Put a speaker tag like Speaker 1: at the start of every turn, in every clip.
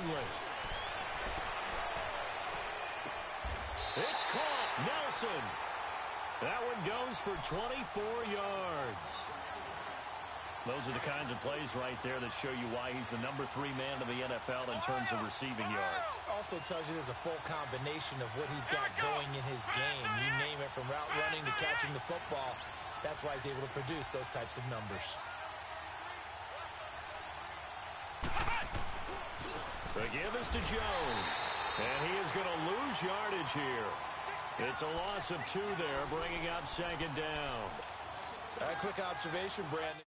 Speaker 1: Hundley. It's caught. Nelson. That one goes for 24 yards. Those are the kinds of plays right there that show you why he's the number 3 man in the NFL in terms of receiving yards.
Speaker 2: Also tells you there's a full combination of what he's got going in his game. You name it, from route running to catching the football. That's why he's able to produce those types of numbers.
Speaker 1: The give is to Jones. And he is going to lose yardage here. It's a loss of 2 there, bringing up second down.
Speaker 2: A quick observation, Brandon.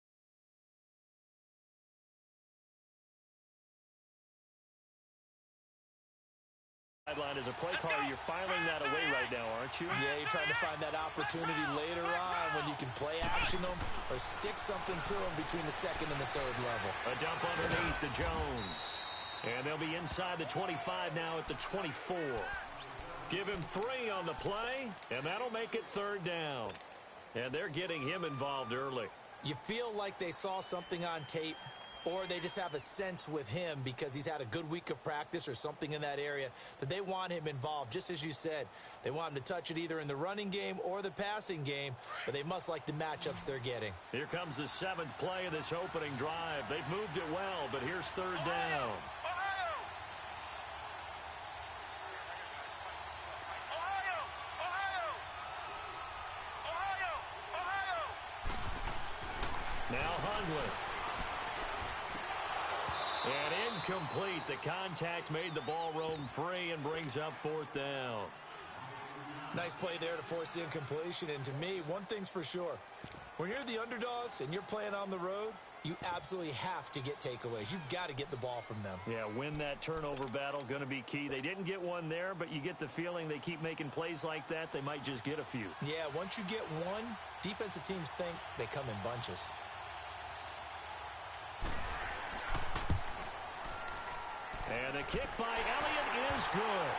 Speaker 1: Sideline as a play caller, you're filing that away right now, aren't you?
Speaker 2: Yeah, you're trying to find that opportunity later on when you can play action them or stick something to them between the second and the third level.
Speaker 1: A dump underneath to Jones. And they'll be inside the 25 now at the 24. Give him 3 on the play, and that'll make it third down. And they're getting him involved early.
Speaker 2: You feel like they saw something on tape, or they just have a sense with him because he's had a good week of practice or something in that area that they want him involved. Just as you said, they want him to touch it either in the running game or the passing game, but they must like the matchups they're getting.
Speaker 1: Here comes the 7th play of this opening drive. They've moved it well, but here's third down. Now Hundley. And incomplete. The contact made the ball roam free and brings up 4th down.
Speaker 2: Nice play there to force the incompletion. And to me, one thing's for sure. When you're the underdogs and you're playing on the road, you absolutely have to get takeaways. You've got to get the ball from them.
Speaker 1: Yeah, win that turnover battle, going to be key. They didn't get one there, but you get the feeling they keep making plays like that, they might just get a few.
Speaker 2: Yeah, once you get one, defensive teams think they come in bunches.
Speaker 1: And the kick by Elliott is good.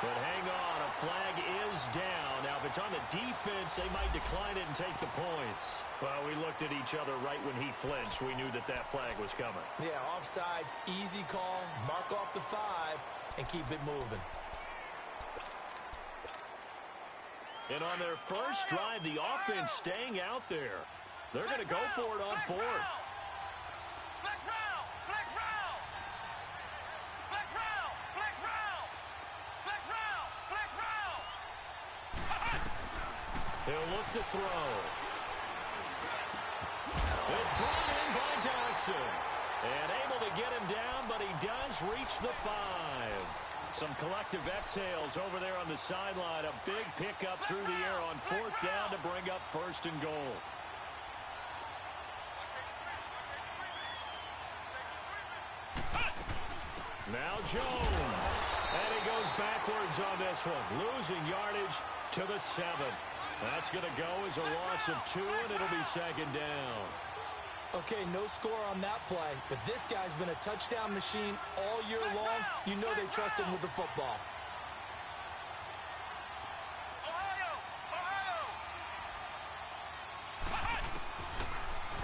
Speaker 1: But hang on, a flag is down. Now, if it's on the defense, they might decline it and take the points. Well, we looked at each other right when he flinched. We knew that that flag was coming.
Speaker 2: Yeah, offsides, easy call, mark off the 5, and keep it moving.
Speaker 1: And on their first drive, the offense staying out there. They're going to go for it on 4th. He'll look to throw. It's brought in by Doxson. And able to get him down, but he does reach the 5. Some collective exhales over there on the sideline. A big pickup through the air on 4th down to bring up 1st and goal. Now Jones. And he goes backwards on this one. Losing yardage to the 7. That's going to go as a loss of 2, and it'll be second down.
Speaker 2: Okay, no score on that play, but this guy's been a touchdown machine all year long. You know they trust him with the football.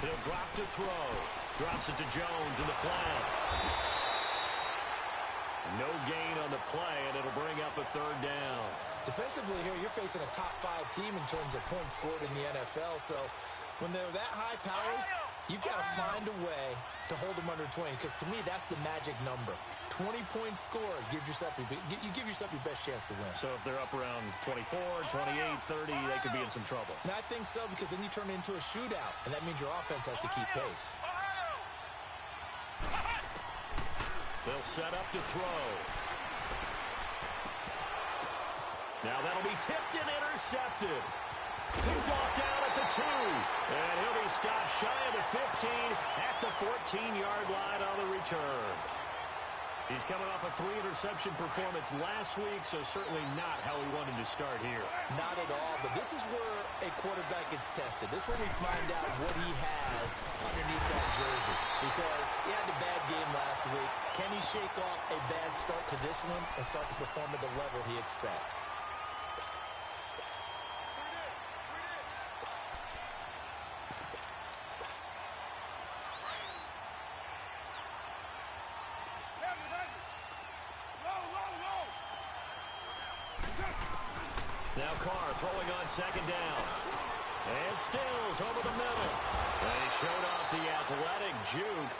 Speaker 1: He'll drop to throw. Drops it to Jones in the flat. No gain on the play, and it'll bring up a 3rd down.
Speaker 2: Defensively here, you're facing a top 5 team in terms of points scored in the NFL. So when they're that high-powered, you've got to find a way to hold them under 20. Because to me, that's the magic number. 20-point score gives yourself you give yourself your best chance to win.
Speaker 1: So if they're up around 24, 28, 30, they could be in some trouble.
Speaker 2: And I think so, because then you turn it into a shootout, and that means your offense has to keep pace.
Speaker 1: They'll set up to throw. Now that'll be tipped and intercepted. Picked off down at the 2. And he'll be stopped shy of the 15 at the 14-yard line on the return. He's coming off a 3-interception performance last week, so certainly not how he wanted to start here.
Speaker 2: Not at all, but this is where a quarterback gets tested. This is where we find out what he has underneath that jersey. Because he had a bad game last week. Can he shake off a bad start to this one and start to perform at the level he expects?
Speaker 1: Now Carr throwing on second down. And Stills over the middle. And he showed off the athletic juke.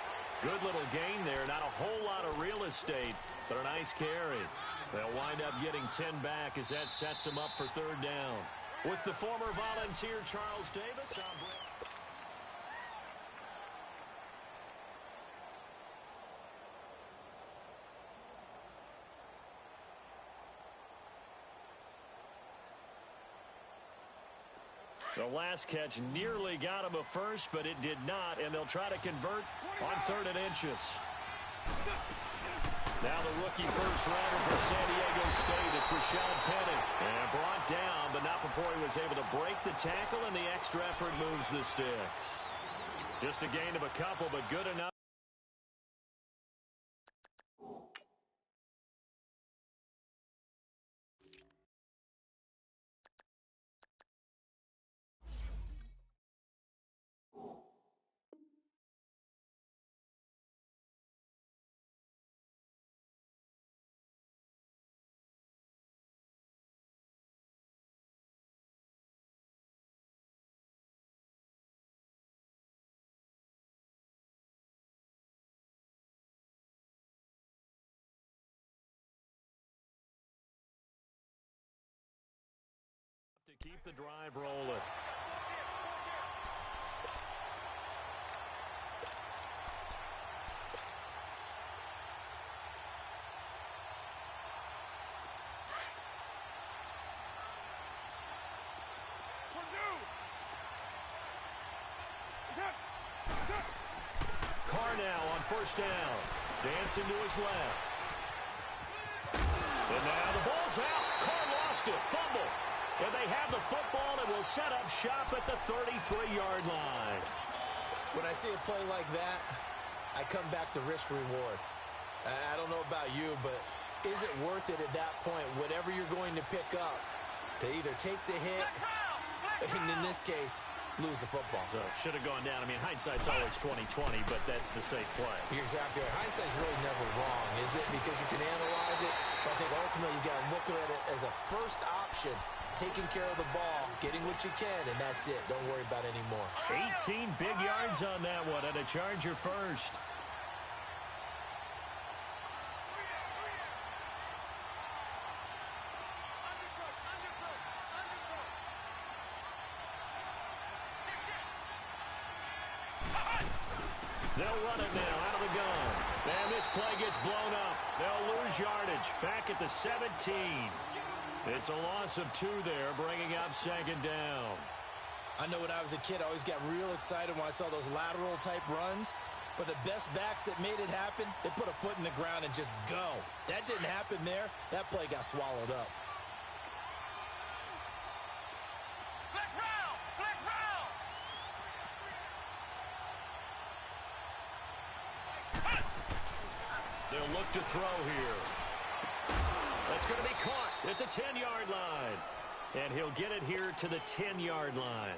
Speaker 1: Good little gain there. Not a whole lot of real estate, but a nice carry. They'll wind up getting 10 back as that sets them up for third down. With the former Volunteer Charles Davis on break. The last catch nearly got him a first, but it did not, and they'll try to convert on 3rd and inches. Now the rookie first rounder for San Diego State. It's Rashad Penny. And brought down, but not before he was able to break the tackle, and the extra effort moves the sticks. Just a gain of a couple, but good enough. To keep the drive rolling. Carr now on first down. Dancing to his left. And now the ball's out. Carr lost it. Fumble. And they have the football and will set up shop at the 33-yard line.
Speaker 2: When I see a play like that, I come back to risk reward. I don't know about you, but is it worth it at that point, whatever you're going to pick up, to either take the hit, and in this case, lose the football?
Speaker 1: So should have gone down. I mean, hindsight's always 20/20, but that's the safe play.
Speaker 2: You're exactly right. Hindsight's really never wrong, is it? Because you can analyze it, but I think ultimately you got to look at it as a first option, taking care of the ball, getting what you can, and that's it. Don't worry about any more.
Speaker 1: 18 big yards on that one, and a Charger first. They'll run it now out of the gun. And this play gets blown up. They'll lose yardage back at the 17. It's a loss of 2 there, bringing up second down.
Speaker 2: I know when I was a kid, I always got real excited when I saw those lateral-type runs. But the best backs that made it happen, they put a foot in the ground and just go. That didn't happen there. That play got swallowed up.
Speaker 1: They'll look to throw here. That's going to be caught at the 10-yard line. And he'll get it here to the 10-yard line.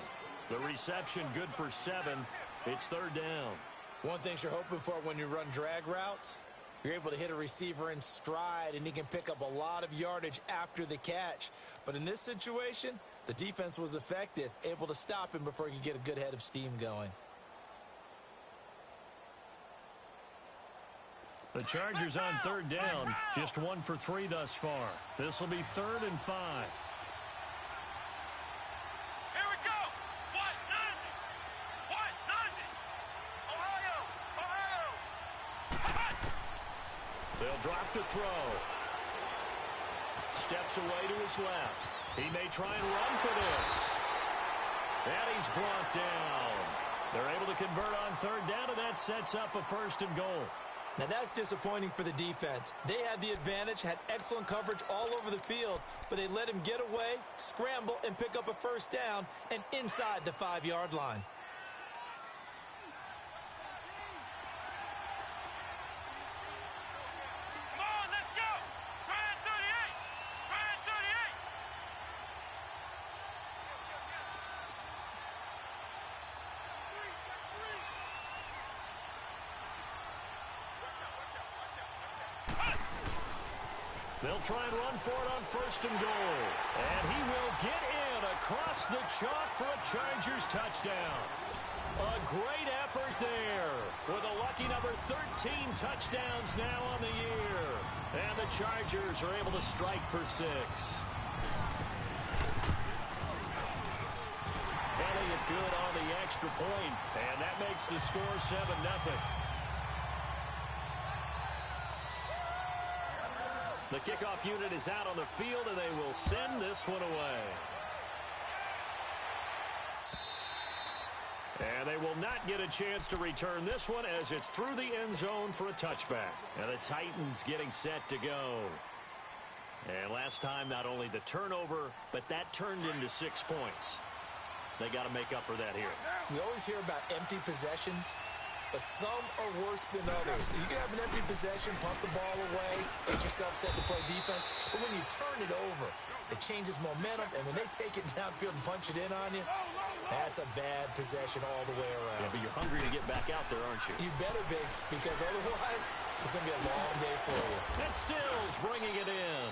Speaker 1: The reception good for 7. It's third down.
Speaker 2: One thing you're hoping for when you run drag routes, you're able to hit a receiver in stride, and he can pick up a lot of yardage after the catch. But in this situation, the defense was effective, able to stop him before he could get a good head of steam going.
Speaker 1: The Chargers on third down, just 1 for 3 thus far. This will be 3rd and 5.
Speaker 3: Here we go. What does it? What does it? Ohio.
Speaker 1: They'll drop to throw. Steps away to his left. He may try and run for this. And he's brought down. They're able to convert on third down, and that sets up a 1st and goal.
Speaker 2: Now, that's disappointing for the defense. They had the advantage, had excellent coverage all over the field, but they let him get away, scramble, and pick up a first down, and inside the 5-yard line.
Speaker 3: Come on, let's go. Try it 38. Try it 38.
Speaker 1: They'll try and run for it on 1st and goal. And he will get in across the chalk for a Chargers touchdown. A great effort there with a lucky number 13 touchdowns now on the year. And the Chargers are able to strike for 6. Elliott good on the extra point, and that makes the score 7-0. The kickoff unit is out on the field, and they will send this one away. And they will not get a chance to return this one as it's through the end zone for a touchback. And the Titans getting set to go. And last time, not only the turnover, but that turned into 6 points. They got to make up for that here.
Speaker 2: We always hear about empty possessions, but some are worse than others. You can have an empty possession, pump the ball away, get yourself set to play defense, but when you turn it over, it changes momentum, and when they take it downfield and punch it in on you, that's a bad possession all the way around.
Speaker 1: Yeah, but you're hungry to get back out there, aren't you?
Speaker 2: You better be, because otherwise, it's going to be a long day for you.
Speaker 1: And Stills bringing it in.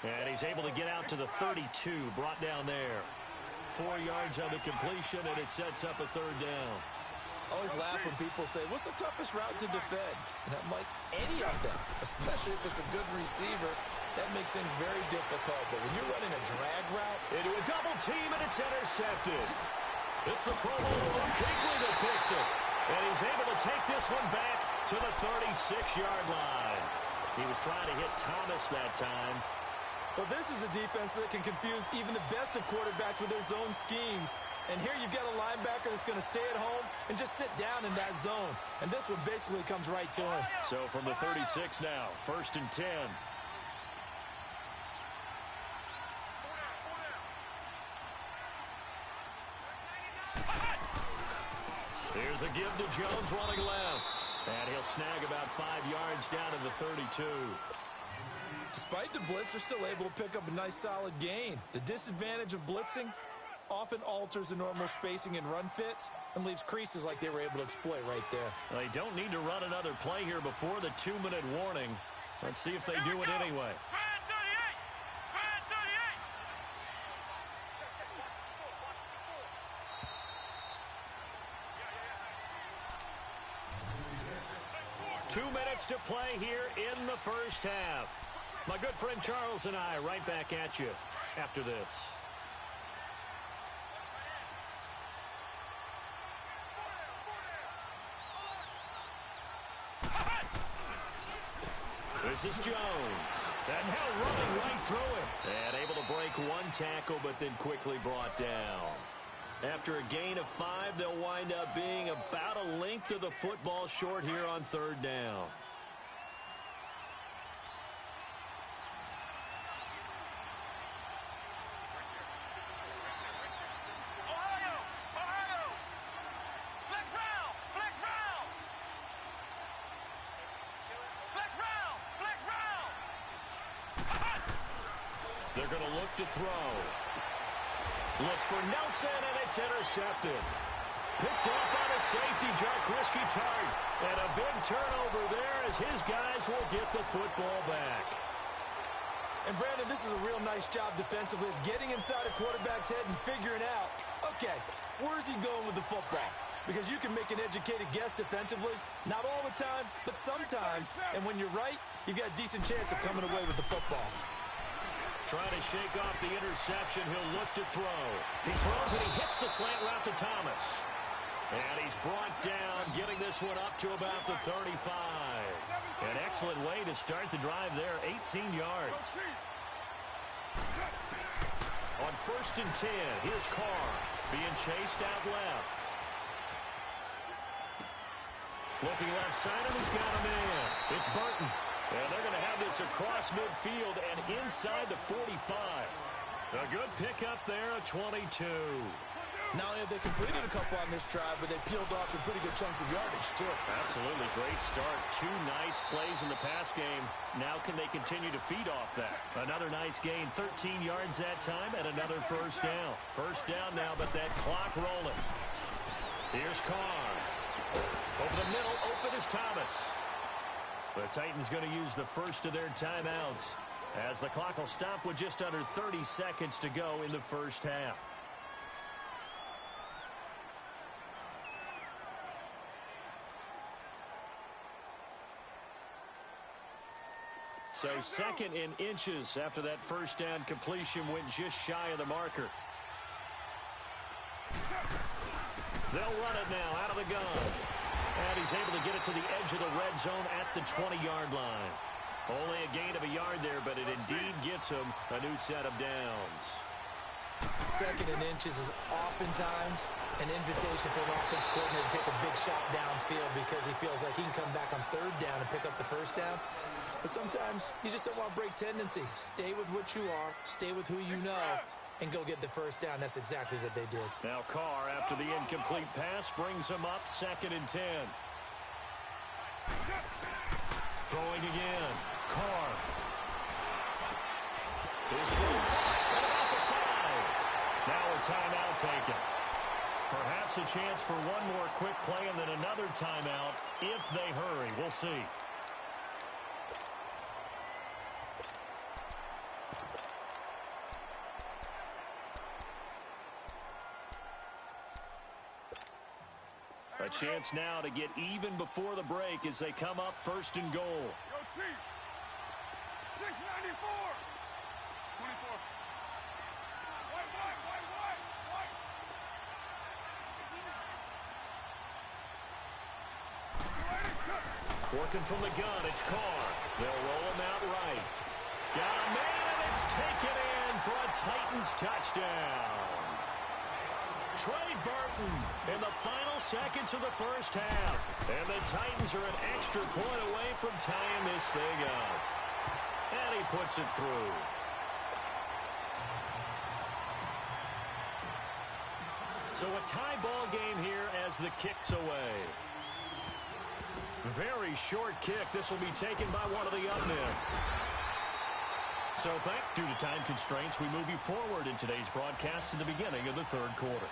Speaker 1: And he's able to get out to the 32, brought down there. 4 yards on the completion, and it sets up a 3rd down.
Speaker 2: I always laugh when people say, what's the toughest route to defend? And I'm like, any of them, especially if it's a good receiver. That makes things very difficult. But when you're running a drag route,
Speaker 1: into a double team, and it's intercepted. It's the Pro Bowler Luke Kuechly that picks it. And he's able to take this one back to the 36-yard line. He was trying to hit Thomas that time.
Speaker 2: Well, this is a defense that can confuse even the best of quarterbacks with their zone schemes. And here you've got a linebacker that's going to stay at home and just sit down in that zone. And this one basically comes right to him.
Speaker 1: So from the 36 now, 1st and 10. Here's a give to Jones running left. And he'll snag about 5 yards down to the 32.
Speaker 2: Despite the blitz, they're still able to pick up a nice solid gain. The disadvantage of blitzing often alters the normal spacing and run fits and leaves creases like they were able to exploit right there.
Speaker 1: They don't need to run another play here before the 2-minute warning. Let's see if they do it anyway.
Speaker 3: Grand
Speaker 1: 2 minutes to play here in the first half. My good friend Charles and I right back at you after this. This is Jones. And now running right through it. And able to break one tackle, but then quickly brought down. After a gain of 5, they'll wind up being about a length of the football short here on 3rd down. They're going to look to throw. Looks for Nelson, and it's intercepted. Picked up by the safety, Jaquiski Tartt. And a big turnover there as his guys will get the football back.
Speaker 2: And, Brandon, this is a real nice job defensively of getting inside a quarterback's head and figuring out, okay, where's he going with the football? Because you can make an educated guess defensively. Not all the time, but sometimes. And when you're right, you've got a decent chance of coming away with the football.
Speaker 1: Trying to shake off the interception. He'll look to throw. He throws and he hits the slant route to Thomas. And he's brought down, getting this one up to about the 35. An excellent way to start the drive there, 18 yards. On 1st and 10, here's Carr being chased out left. Looking left side, and he's got him in. It's Burton. And they're going to have this across midfield and inside the 45. A good pickup there, a 22.
Speaker 2: Not only have they completed a couple on this drive, but they peeled off some pretty good chunks of yardage, too.
Speaker 1: Absolutely. Great start. 2 nice plays in the pass game. Now can they continue to feed off that? Another nice gain, 13 yards that time, and another 1st down. 1st down now, but that clock rolling. Here's Carr. Over the middle, open is Thomas. The Titans going to use the first of their timeouts. As the clock will stop with just under 30 seconds to go in the first half. So second in inches after that first down completion went just shy of the marker. They'll run it now out of the gun. And he's able to get it to the edge of the red zone at the 20-yard line. Only a gain of a yard there, but it indeed gets him a new set of downs.
Speaker 2: Second in inches is oftentimes an invitation for an offense coordinator to take a big shot downfield because he feels like he can come back on third down and pick up the first down. But sometimes you just don't want to break tendency. Stay with what you are, stay with who you know, and go get the first down. That's exactly what they did.
Speaker 1: Now Carr, after the incomplete pass, brings him up second and 10. Throwing again. Carr. His full at about the 5. Now a timeout taken. Perhaps a chance for one more quick play and then another timeout if they hurry. We'll see. A chance now to get even before the break as they come up first and goal.
Speaker 3: Yo, Chief. 694. 24. White.
Speaker 1: Working from the gun, it's Carr. They'll roll him out right. Got a man, and it's taken in for a Titans touchdown. Trey Burton in the final seconds of the first half. And the Titans are an extra point away from tying this thing up. And he puts it through. So a tie ball game here as the kick's away. Very short kick. This will be taken by one of the up men. So due to time constraints, we move you forward in today's broadcast to the beginning of the third quarter.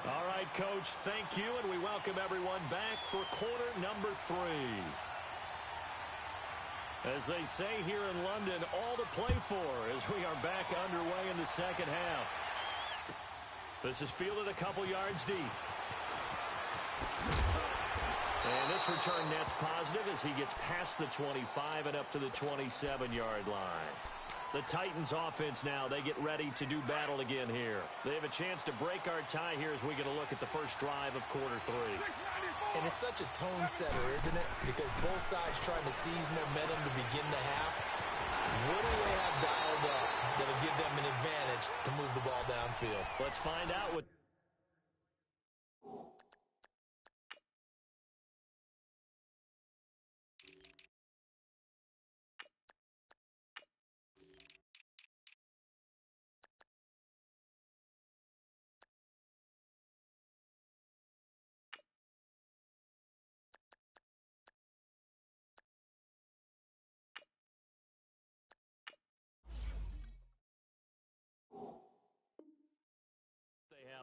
Speaker 1: All right, Coach, thank you, and we welcome everyone back for quarter number 3. As they say here in London, all to play for as we are back underway in the second half. This is fielded a couple yards deep. And this return net's positive as he gets past the 25 and up to the 27-yard line. The Titans offense now, they get ready to do battle again here. They have a chance to break our tie here as we get a look at the first drive of quarter 3.
Speaker 2: And it's such a tone setter, isn't it? Because both sides trying to seize momentum to begin the half. What do they have dialed up that'll give them an advantage to move the ball downfield?
Speaker 1: Let's find out what...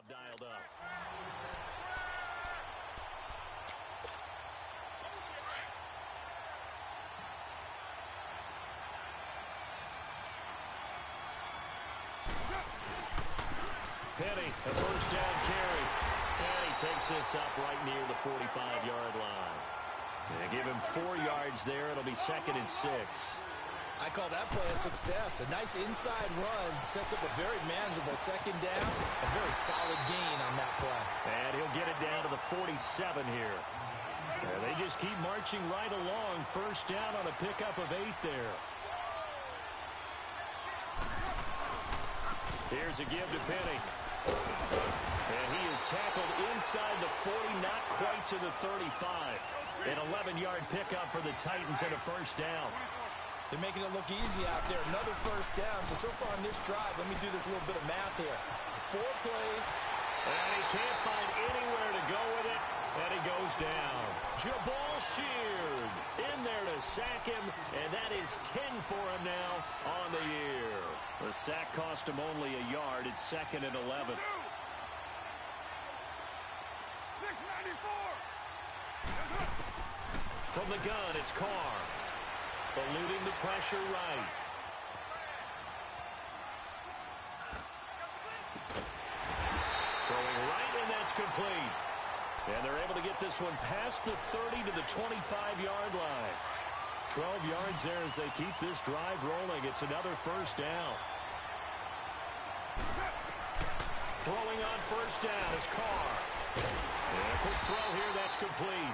Speaker 1: dialed up. Penny, a first down carry. And he takes this up right near the 45-yard line. They give him 4 yards there. It'll be second and 6.
Speaker 2: I call that play a success. A nice inside run sets up a very manageable second down. A very solid gain on that play.
Speaker 1: And he'll get it down to the 47 here. And they just keep marching right along. First down on a pickup of 8 there. Here's a give to Penny. And he is tackled inside the 40, not quite to the 35. An 11-yard pickup for the Titans and a first down.
Speaker 2: They're making it look easy out there. Another first down. So far on this drive, let me do this little bit of math here. 4 plays.
Speaker 1: And he can't find anywhere to go with it. And he goes down. Jabal Sheard in there to sack him. And that is 10 for him now on the year. The sack cost him only a yard. It's second and 11.
Speaker 3: 694.
Speaker 1: From the gun, it's Carr. eluding the pressure right. Throwing right, and that's complete. And they're able to get this one past the 30 to the 25-yard line. 12 yards there as they keep this drive rolling. It's another first down. Throwing on first down is Carr. And a quick throw here, that's complete.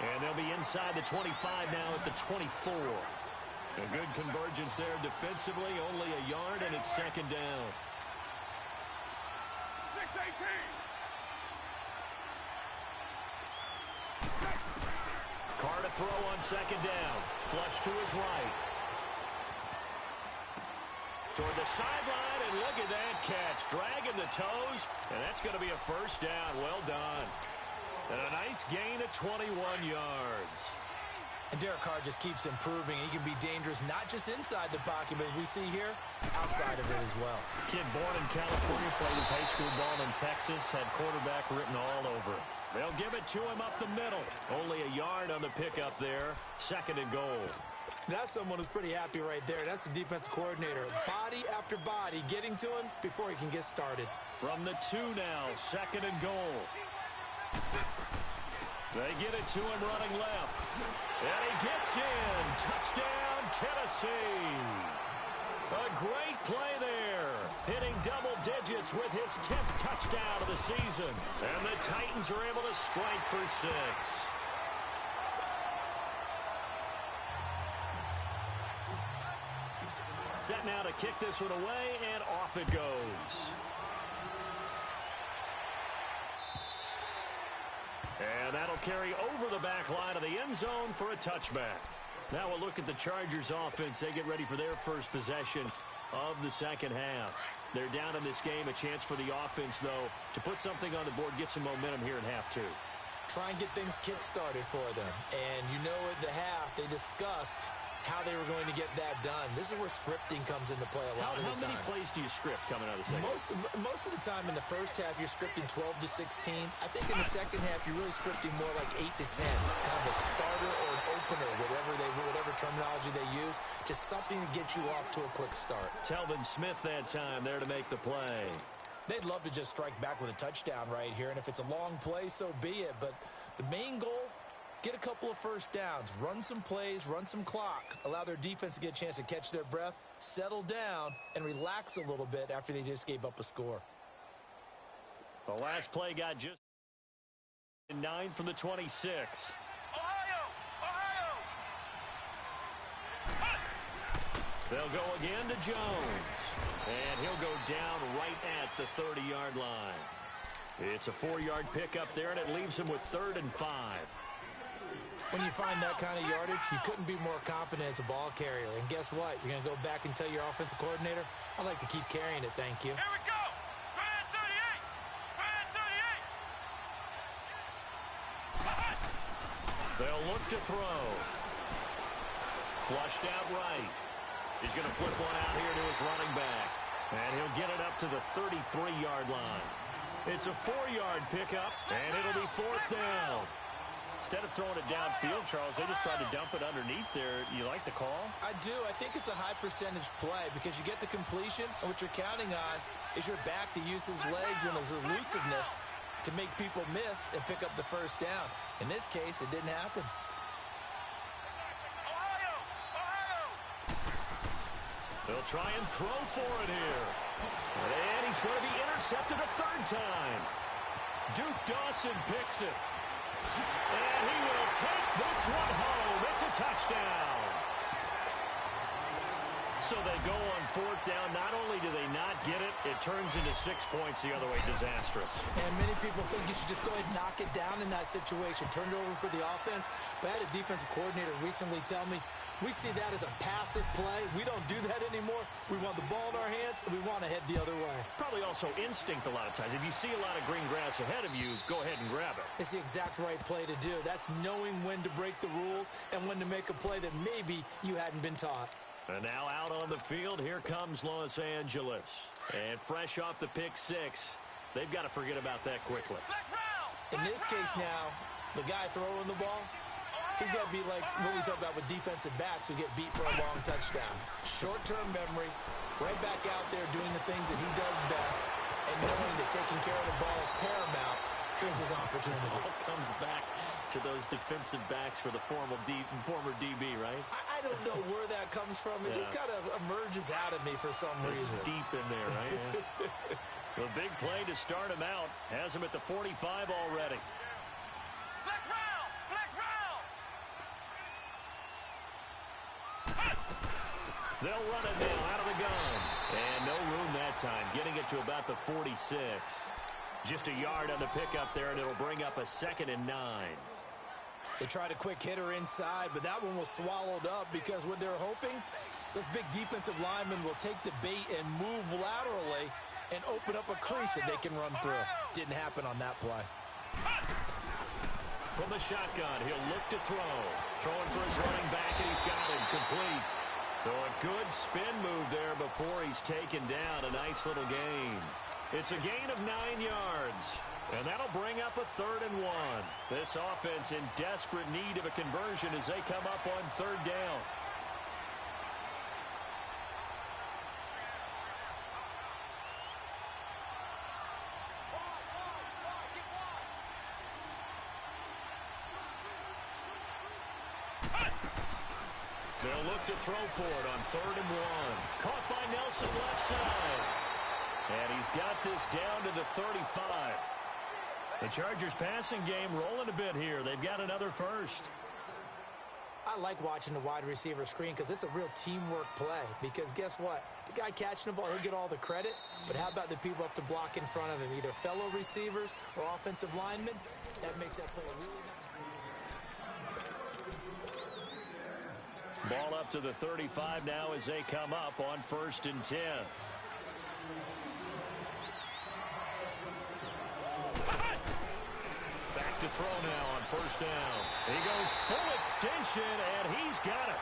Speaker 1: And they'll be inside the 25 now at the 24. A good convergence there defensively, only a yard, and it's second down.
Speaker 3: 6-18.
Speaker 1: Carr to throw on second down. Flush to his right. Toward the sideline, and look at that catch. Dragging the toes, and that's going to be a first down. Well done. And a nice gain of 21 yards.
Speaker 2: And Derek Carr just keeps improving. He can be dangerous not just inside the pocket, but as we see here, outside of it as well.
Speaker 1: Kid born in California, played his high school ball in Texas, had quarterback written all over him. They'll give it to him up the middle. Only a yard on the pickup there. Second and goal.
Speaker 2: That's someone who's pretty happy right there. That's the defensive coordinator. Body after body getting to him before he can get started.
Speaker 1: From the 2 now, second and goal. They get it to him running left. And he gets in. Touchdown, Tennessee. A great play there. Hitting double digits with his 10th touchdown of the season. And the Titans are able to strike for 6. Set now to kick this one away, and off it goes. And that'll carry over the back line of the end zone for a touchback. Now we'll look at the Chargers offense. They get ready for their first possession of the second half. They're down in this game. A chance for the offense, though, to put something on the board, get some momentum here in half 2.
Speaker 2: Try and get things kick-started for them. And you know at the half, they discussed how they were going to get that done. This is where scripting comes into play a lot of the time.
Speaker 1: How many plays do you script coming out of the second?
Speaker 2: Most of the time in the first half, you're scripting 12 to 16. I think in the second half, you're really scripting more like 8 to 10. Kind of a starter or an opener, whatever terminology they use. Just something to get you off to a quick start.
Speaker 1: Telvin Smith that time there to make the play.
Speaker 2: They'd love to just strike back with a touchdown right here. And if it's a long play, so be it. But the main goal, get a couple of first downs, run some plays, run some clock, allow their defense to get a chance to catch their breath, settle down, and relax a little bit after they just gave up a score.
Speaker 1: The last play got just 9 from the 26.
Speaker 3: Ohio!
Speaker 1: They'll go again to Jones. And he'll go down right at the 30-yard line. It's a 4-yard pickup there, and it leaves him with 3rd and 5.
Speaker 2: When you find that kind of yardage, you couldn't be more confident as a ball carrier. And guess what? You're going to go back and tell your offensive coordinator, I'd like to keep carrying it, thank you.
Speaker 3: Here we go! Right at 38! Right at 38!
Speaker 1: They'll look to throw. Flushed out right. He's going to flip one out here to his running back. And he'll get it up to the 33-yard line. It's a 4-yard pickup, and it'll be 4th down. Instead of throwing it downfield, Charles, they just tried to dump it underneath there. You like the call?
Speaker 2: I do. I think it's a high percentage play because you get the completion, and what you're counting on is your back to use his legs and his elusiveness to make people miss and pick up the first down. In this case, it didn't happen.
Speaker 1: They'll try and throw for it here. And he's going to be intercepted a 3rd time. Duke Dawson picks it. And he will take this one home. It's a touchdown. So they go on 4th down. Not only do they not get it, it turns into 6 points the other way. Disastrous.
Speaker 2: And many people think you should just go ahead and knock it down in that situation. Turn it over for the offense. But I had a defensive coordinator recently tell me, we see that as a passive play. We don't do that anymore. We want the ball in our hands, and we want to head the other way.
Speaker 1: Probably also instinct a lot of times. If you see a lot of green grass ahead of you, go ahead and grab it.
Speaker 2: It's the exact right play to do. That's knowing when to break the rules and when to make a play that maybe you hadn't been taught.
Speaker 1: And now out on the field, here comes Los Angeles. And fresh off the pick 6, they've got to forget about that quickly.
Speaker 2: In this case now, the guy throwing the ball, He's going to be like what we talk about with defensive backs who get beat for a long touchdown. Short-term memory, right back out there doing the things that he does best, and knowing that taking care of the ball is paramount. Here's his opportunity.
Speaker 1: It all comes back to those defensive backs for the former DB, right?
Speaker 2: I don't know where that comes from. It just kind of emerges out of me for some reason.
Speaker 1: It's deep in there, right? The big play to start him out has him at the 45 already.
Speaker 3: Flex round! Flex round!
Speaker 1: They'll run it now out of the gun. And no room that time, getting it to about the 46. Just a yard on the pickup there, and it'll bring up a 2nd and 9.
Speaker 2: They tried a quick hitter inside, but that one was swallowed up because what they're hoping, those big defensive linemen will take the bait and move laterally and open up a crease that they can run through. Didn't happen on that play.
Speaker 1: From the shotgun, he'll look to throw. Throwing for his running back, and he's got him complete. So a good spin move there before he's taken down. A nice little gain. It's a gain of 9 yards. And that'll bring up a 3rd and 1. This offense in desperate need of a conversion as they come up on 3rd down. They'll look to throw for it on 3rd and 1. Caught by Nelson left side. And he's got this down to the 35. The Chargers passing game rolling a bit here. They've got another first.
Speaker 2: I like watching the wide receiver screen because it's a real teamwork play. Because guess what? The guy catching the ball, he'll get all the credit. But how about the people have to block in front of him, either fellow receivers or offensive linemen? That makes that play a really nice.
Speaker 1: Ball up to the 35 now as they come up on 1st and 10. Back to throw now on 1st down. He goes full extension, and he's got it.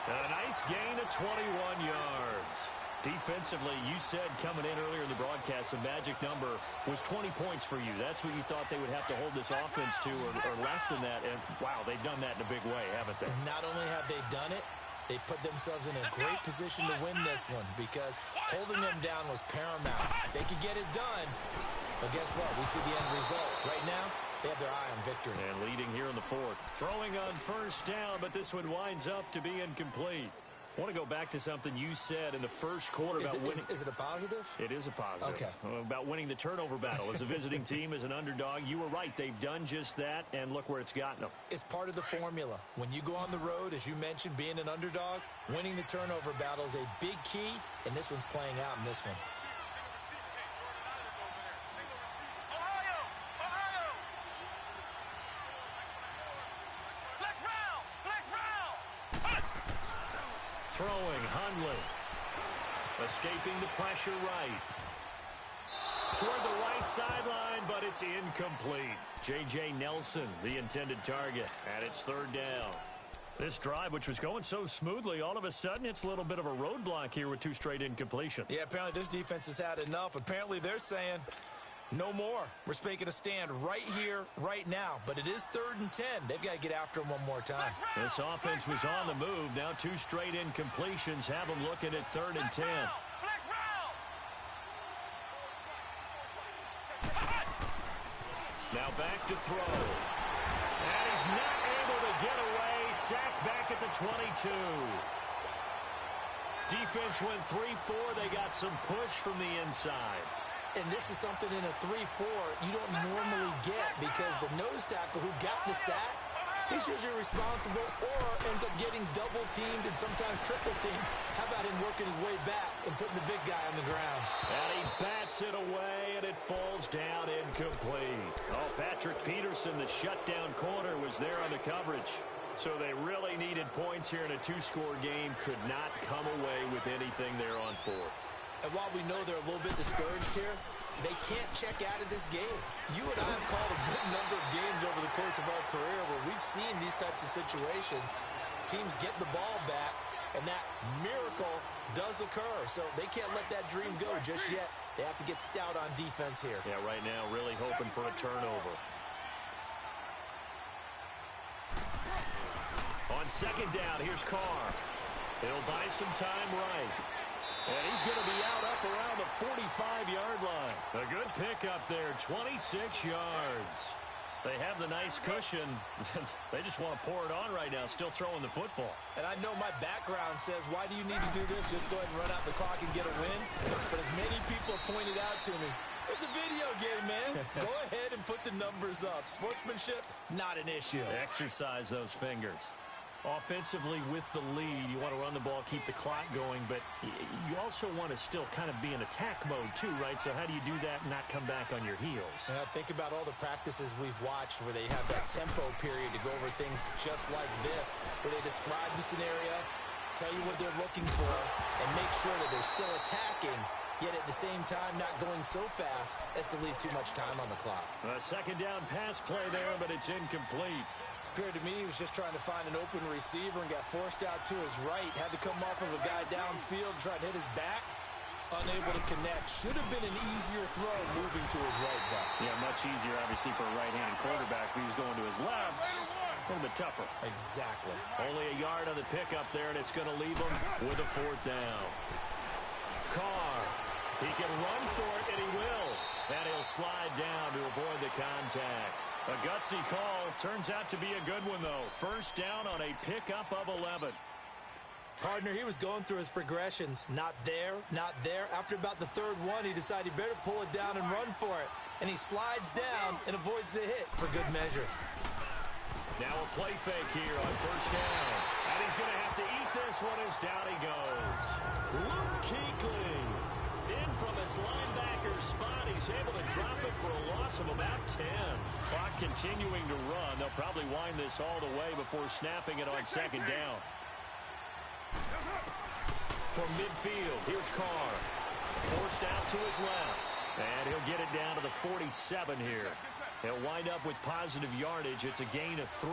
Speaker 1: A nice gain of 21 yards. Defensively, you said coming in earlier in the broadcast, the magic number was 20 points for you. That's what you thought they would have to hold this offense to, or less than that. And, wow, they've done that in a big way, haven't they?
Speaker 2: Not only have they done it, they put themselves in a great position to win this one because holding them down was paramount. They could get it done, but guess what? We see the end result. Right now, they have their eye on victory.
Speaker 1: And leading here in the 4th. Throwing on 1st down, but this one winds up to be incomplete. I want to go back to something you said in the first quarter about winning.
Speaker 2: Is it a positive?
Speaker 1: It is a positive.
Speaker 2: Okay.
Speaker 1: About winning the turnover battle as a visiting team, as an underdog. You were right. They've done just that, and look where it's gotten them.
Speaker 2: It's part of the formula. When you go on the road, as you mentioned, being an underdog, winning the turnover battle is a big key, and this one's playing out in this one.
Speaker 1: Throwing, Hundley. Escaping the pressure right. Toward the right sideline, but it's incomplete. J.J. Nelson, the intended target, and it's 3rd down. This drive, which was going so smoothly, all of a sudden it's a little bit of a roadblock here with 2 straight incompletions.
Speaker 2: Yeah, apparently this defense has had enough. Apparently they're saying, no more. We're making a stand right here, right now. But it is 3rd and 10. They've got to get after him one more time.
Speaker 1: This offense was on the move. Now 2 straight incompletions have them looking at 3rd and 10. Now back to throw. And he's not able to get away. Sacked back at the 22. Defense went 3-4. They got some push from the inside.
Speaker 2: And this is something in a 3-4 you don't normally get because the nose tackle who got the sack, he's usually responsible or ends up getting double-teamed and sometimes triple-teamed. How about him working his way back and putting the big guy on the ground?
Speaker 1: And he bats it away, and it falls down incomplete. Oh, Patrick Peterson, the shutdown corner, was there on the coverage. So they really needed points here in a 2-score game. Could not come away with anything there on 4th.
Speaker 2: And while we know they're a little bit discouraged here, they can't check out of this game. You and I have called a good number of games over the course of our career where we've seen these types of situations. Teams get the ball back, and that miracle does occur. So they can't let that dream go just yet. They have to get stout on defense here.
Speaker 1: Yeah, right now really hoping for a turnover. second down. Here's Carr. He'll buy some time right. And he's going to be out up around the 45-yard line. A good pickup there, 26 yards. They have the nice cushion. They just want to pour it on right now, still throwing the football.
Speaker 2: And I know my background says, why do you need to do this? Just go ahead and run out the clock and get a win. But as many people have pointed out to me, it's a video game, man. Go ahead and put the numbers up. Sportsmanship, not an issue.
Speaker 1: Exercise those fingers. Offensively with the lead, you want to run the ball, keep the clock going, but you also want to still kind of be in attack mode too, right? So how do you do that and not come back on your heels?
Speaker 2: Think about all the practices we've watched where they have that tempo period to go over things just like this, where they describe the scenario, tell you what they're looking for, and make sure that they're still attacking, yet at the same time not going so fast as to leave too much time on the clock.
Speaker 1: A second down pass play there, but it's incomplete.
Speaker 2: Appeared to me he was just trying to find an open receiver and got forced out to his right. Had to come off of a guy downfield, trying to hit his back. Unable to connect. Should have been an easier throw moving to his right, though.
Speaker 1: Yeah, much easier, obviously, for a right-handed quarterback. If he was going to his left, a little bit tougher.
Speaker 2: Exactly.
Speaker 1: Only a yard on the pickup there, and it's going to leave him with a fourth down. Carr. He can run for it, and he will. And he'll slide down to avoid the contact. A gutsy call. Turns out to be a good one, though. First down on a pickup of 11.
Speaker 2: Partner, he was going through his progressions. Not there, not there. After about the third one, he decided he better pull it down and run for it. And he slides down and avoids the hit for good measure.
Speaker 1: Now a play fake here on first down. And he's going to have to eat this one as down he goes. Luke Kuechly. In from his linebacker spot, he's able to drop it for a loss of about 10. Clock continuing to run. They'll probably wind this all the way before snapping it on second down. From midfield, here's Carr. Forced out to his left. And he'll get it down to the 47 here. He'll wind up with positive yardage. It's a gain of 3,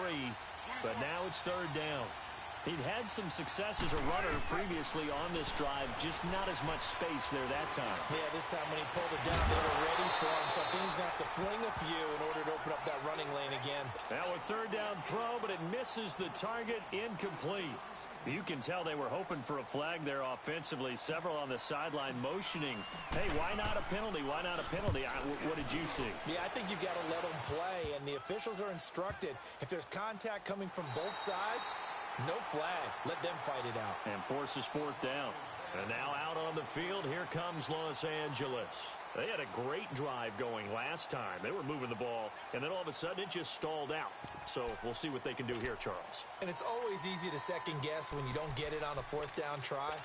Speaker 1: but now it's third down. He'd had some success as a runner previously on this drive, just not as much space there that time.
Speaker 2: Yeah, this time when he pulled it down, they were ready for him, so I think he's going to have to fling a few in order to open up that running lane again.
Speaker 1: Now a third down throw, but it misses the target, incomplete. You can tell they were hoping for a flag there offensively. Several on the sideline motioning. Hey, why not a penalty? Why not a penalty? What did you see?
Speaker 2: Yeah, I think you've got to let them play, and the officials are instructed. If there's contact coming from both sides, no flag. Let them fight it out.
Speaker 1: And forces fourth down. And now out on the field, here comes Los Angeles. They had a great drive going last time. They were moving the ball, and then all of a sudden it just stalled out. So we'll see what they can do here, Charles.
Speaker 2: And it's always easy to second guess when you don't get it on a fourth down try.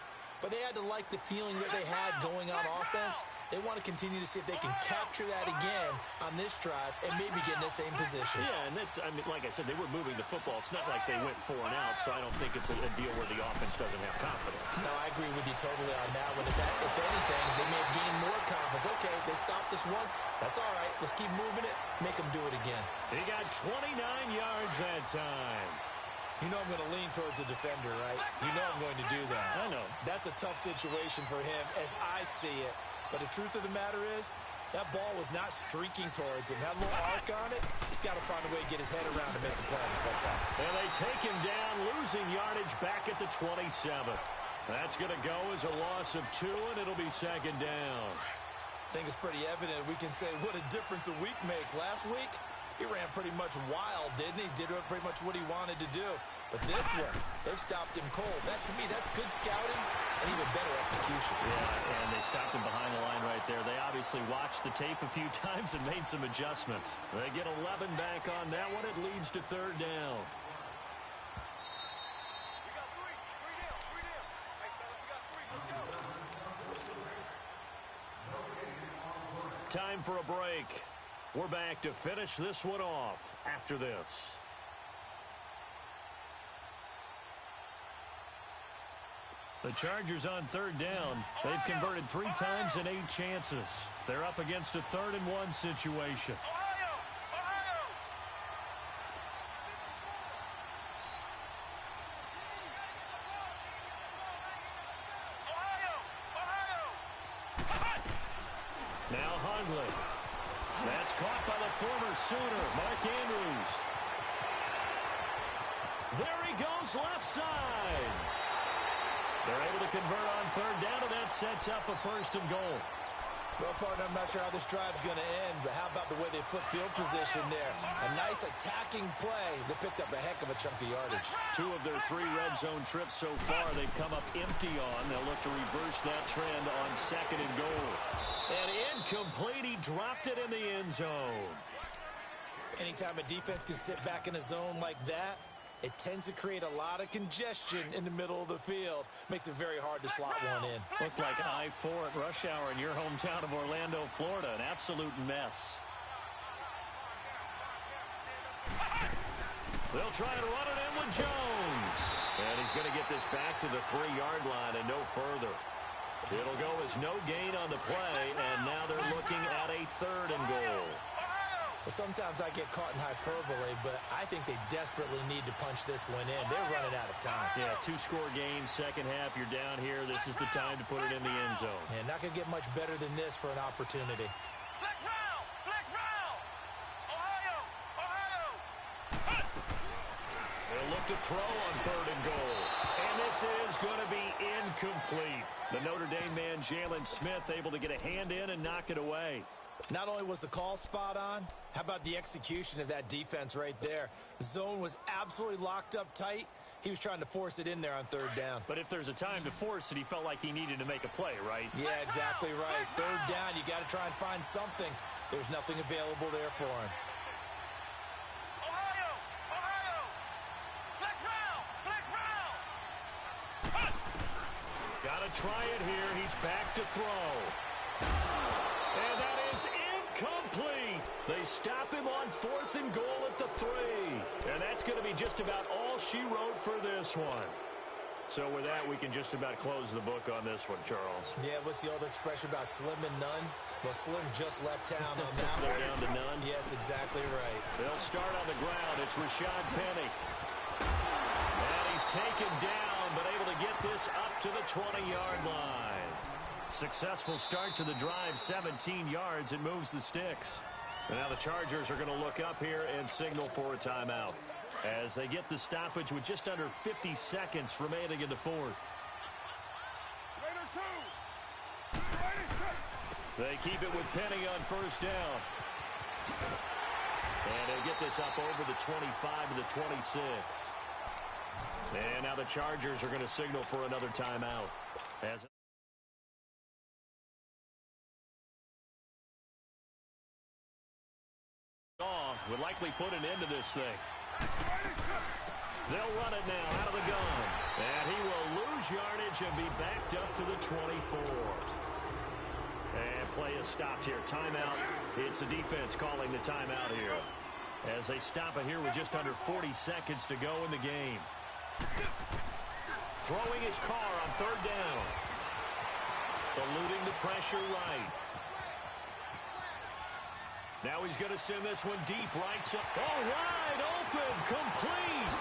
Speaker 2: But they had to like the feeling that they had going on offense. They want to continue to see if they can capture that again on this drive and maybe get in the same position.
Speaker 1: Yeah, and that's, I mean, like I said, they were moving the football. It's not like they went 4 and out, so I don't think it's a deal where the offense doesn't have confidence.
Speaker 2: No, I agree with you totally on that one. If anything, they may have gained more confidence. Okay, they stopped us once. That's all right. Let's keep moving it. Make them do it again.
Speaker 1: He got 29 yards that time.
Speaker 2: You know I'm going to lean towards the defender, right? You know I'm going to do that.
Speaker 1: I know.
Speaker 2: That's a tough situation for him as I see it. But the truth of the matter is, that ball was not streaking towards him. Had a little arc on it. He's got to find a way to get his head around to make the play on the football.
Speaker 1: And they take him down, losing yardage back at the 27. That's going to go as a loss of 2, and it'll be second down.
Speaker 2: I think it's pretty evident we can say what a difference a week makes. Last week, he ran pretty much wild, didn't he? Did pretty much what he wanted to do. But this one, they've stopped him cold. That, to me, that's good scouting and even better execution.
Speaker 1: Yeah, and they stopped him behind the line right there. They obviously watched the tape a few times and made some adjustments. They get 11 back on that one. It leads to third down. Time for a break. We're back to finish this one off after this. The Chargers on third down. They've converted 3 times and 8 chances. They're up against a 3rd and 1 situation. Now Hundley. That's caught by the former Sooner, Mark Andrews. There he goes left side. They're able to convert on third down, and that sets up a 1st and goal.
Speaker 2: Well, partner, I'm not sure how this drive's going to end, but how about the way they flip field position there? A nice attacking play that picked up a heck of a chunk of yardage.
Speaker 1: 2 of their 3 red zone trips so far they've come up empty on. They'll look to reverse that trend on 2nd and goal. And incomplete. He dropped it in the end zone.
Speaker 2: Anytime a defense can sit back in a zone like that, it tends to create a lot of congestion in the middle of the field. Makes it very hard to slot one in.
Speaker 1: Looked like I-4 at rush hour in your hometown of Orlando, Florida. An absolute mess. They'll try and run it in with Jones. And he's going to get this back to the 3-yard line and no further. It'll go as no gain on the play, and now they're looking at a 3rd and goal.
Speaker 2: Well, sometimes I get caught in hyperbole, but I think they desperately need to punch this one in. They're running out of time.
Speaker 1: Yeah, 2-score game, second half, you're down here. This is the time to put it in the end zone.
Speaker 2: Yeah, not going to get much better than this for an opportunity.
Speaker 3: Flex round! Flex round! Ohio! Ohio!
Speaker 1: They'll look to throw on 3rd and goal. And this is going to be incomplete. The Notre Dame man, Jalen Smith, able to get a hand in and knock it away.
Speaker 2: Not only was the call spot on, how about the execution of that defense right there? The zone was absolutely locked up tight. He was trying to force it in there on 3rd down.
Speaker 1: But if there's a time to force it, he felt like he needed to make a play, right?
Speaker 2: Yeah, exactly right. 3rd down, you got to try and find something. There's nothing available there for him.
Speaker 3: Ohio! Ohio! Flex round! Flex round!
Speaker 1: Got to try it here. He's back to throw. And that is incomplete. They stop him on 4th and goal at the 3. And that's going to be just about all she wrote for this one. So with that, we can just about close the book on this one, Charles.
Speaker 2: Yeah, what's the old expression about slim and none? Well, Slim just left town on that
Speaker 1: They're
Speaker 2: one.
Speaker 1: down to none.
Speaker 2: Yes, exactly right.
Speaker 1: They'll start on the ground. It's Rashad Penny. And he's taken down, but able to get this up to the 20-yard line. Successful start to the drive, 17 yards. It moves the sticks. And now the Chargers are going to look up here and signal for a timeout as they get the stoppage with just under 50 seconds remaining in the 4th. They keep it with Penny on 1st down. And they'll get this up over the 25 to the 26. And now the Chargers are going to signal for another timeout. As would likely put an end to this thing. They'll run it now out of the gun. And he will lose yardage and be backed up to the 24. And play is stopped here. Timeout. It's the defense calling the timeout here. As they stop it here with just under 40 seconds to go in the game. Throwing his car on 3rd down. Eluding the pressure right. Now he's going to send this one deep right side. Oh, wide open, complete.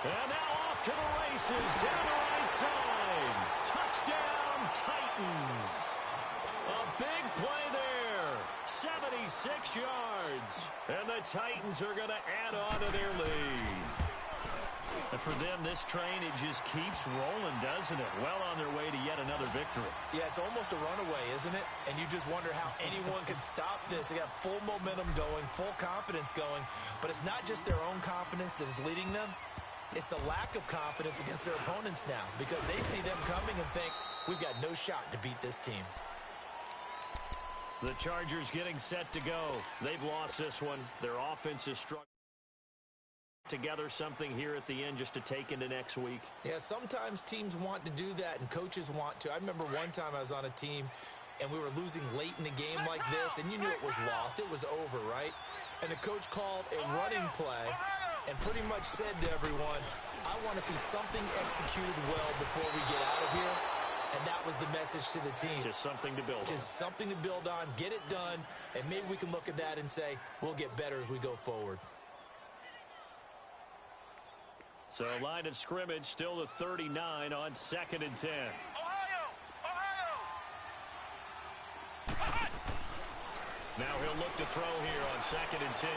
Speaker 1: And now off to the races, down the right side. Touchdown, Titans. A big play there, 76 yards. And the Titans are going to add on to their lead. And for them, this train, it just keeps rolling, doesn't it? Well on their way to yet another victory.
Speaker 2: Yeah, it's almost a runaway, isn't it? And you just wonder how anyone could stop this. They got full momentum going, full confidence going. But it's not just their own confidence that is leading them. It's the lack of confidence against their opponents now because they see them coming and think, we've got no shot to beat this team.
Speaker 1: The Chargers getting set to go. They've lost this one. Their offense is struggling. Together something here at the end just to take into next week.
Speaker 2: Yeah, sometimes teams want to do that and coaches want to. I remember one time I was on a team and we were losing late in the game like this and you knew it was lost. It was over, right? And the coach called a running play and pretty much said to everyone, I want to see something executed well before we get out of here. And that was the message to the team.
Speaker 1: Just something to build on.
Speaker 2: Just something to build on, get it done, and maybe we can look at that and say, we'll get better as we go forward.
Speaker 1: So line of scrimmage still the 39 on 2nd and 10.
Speaker 3: Ohio! Ohio!
Speaker 1: Now he'll look to throw here on 2nd and 10.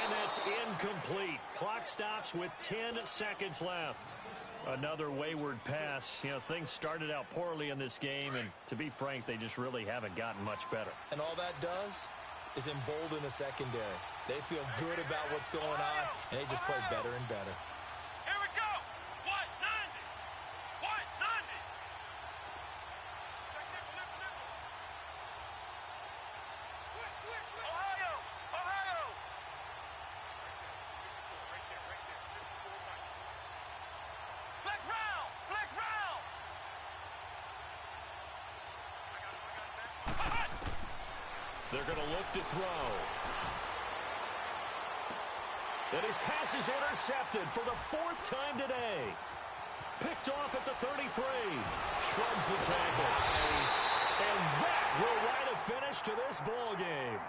Speaker 1: And that's Pass incomplete. Clock stops with 10 seconds left. Another wayward pass. You know, things started out poorly in this game, and to be frank, they just really haven't gotten much better.
Speaker 2: And all that does is embolden the secondary. They feel good about what's going on, and they just play better and better.
Speaker 3: Here we go. 190. 190. Switch. Ohio. Right there. Flex round. I got it.
Speaker 1: They're going to look to throw. And his pass is intercepted for the 4th time today. Picked off at the 33. Shrugs the tackle.
Speaker 2: Nice.
Speaker 1: And that will write a finish to this ball game.